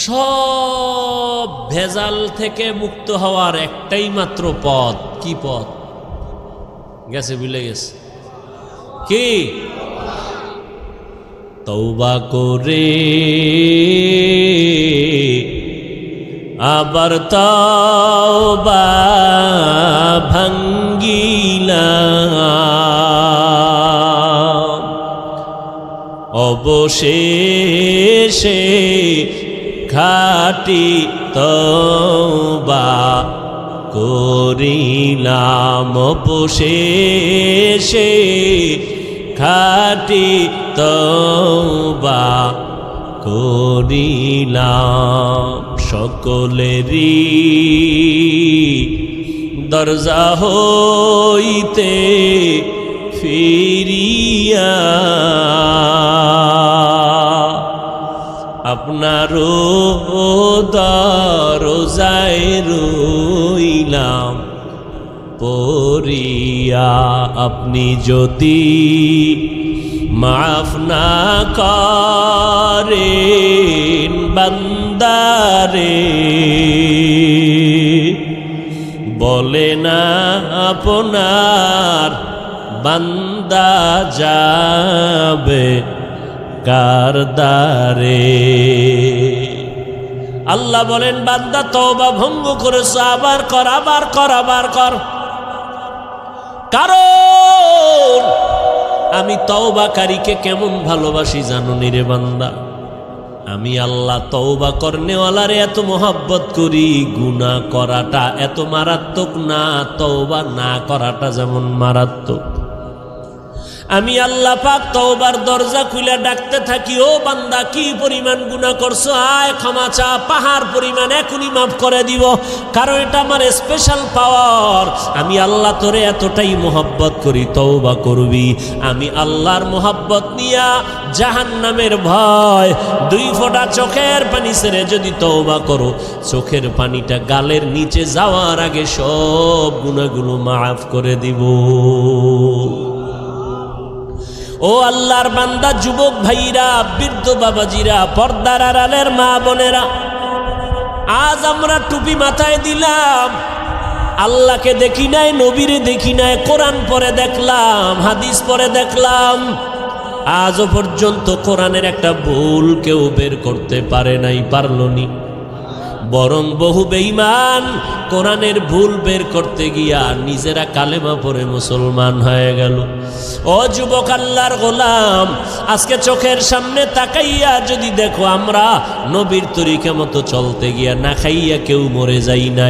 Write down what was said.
সব ভেজাল থেকে মুক্ত হওয়ার একটাই মাত্র পথ। কি পথ? গেছে, ভুলে গেছে কি? তওবা করে আবার তওবা ভাঙ্গিলাম, অবশেষে খাঁটি তওবা করিলাম, অবশেষে খাঁটি তওবা করিলাম। সকলেরই দরজা হইতে ফিরিয়া আপনারও দরজায় রইলাম পড়িয়া। আপনি যদি মাফ না করেন বান্দারে, বলে না আপনার বান্দা যাবে কার দ্বারে। আল্লাহ বলেন, বান্দা তওবা ভঙ্গ করেছ, আবার কর, আবার কর, আবার কর। কারণ আমি তওবাকারীকে কেমন ভালোবাসি জানো নি রে বান্দা? আমি আল্লাহ তওবা করনেওয়ালারে এত মোহাব্বত করি, গুনাহ করাটা এত মারাত্মক না, তওবা না করাটা যেমন মারাত্মক। আমি আল্লাহ পাক তওবার দরজা খুলে ডাকতে থাকি, ও বান্দা কি পরিমাণ গুনাহ করছো, আয় ক্ষমা চা, পাহাড় পরিমাণ এখনই মাফ করে দিব। কারণ এটা আমার স্পেশাল পাওয়ার। আমি আল্লাহ তোরে এতটাই মোহাব্বত করি, তওবা করবি। আমি আল্লাহর মোহাব্বত নিয়া জাহান্নামের ভয়, 2 ফোঁটা চোখের পানি ছেড়ে যদি তওবা করো, চোখের পানিটা গালের নিচে যাওয়ার আগে সব গুনাহগুলো মাফ করে দিব। ও আল্লাহর বান্দা, যুবক ভাইরা, বৃদ্ধ বাবাজিরা, পর্দার আড়ালের মা বোনেরা, আজ আমরা টুপি মাথায় দিলাম, আল্লাহকে দেখি নাই, নবীরে দেখি নাই, কোরআন পড়ে দেখলাম, হাদিস পড়ে দেখলাম, আজও পর্যন্ত কোরআনের একটা ভুল কেউ বের করতে পারে নাই, পারল নি। বরং বহু বেঈমান কোরআনের ভুল বের করতে গিয়া নিজেরা কালেমা পড়ে মুসলমান হয়ে গেল। ও যুবক আল্লাহর গোলাম, আজকে চোখের সামনে তাকাইয়া যদি দেখো আমরা নবীর তরিকা মতো চলতে গিয়া না খাইয়া কেউ মরে যাই নাই।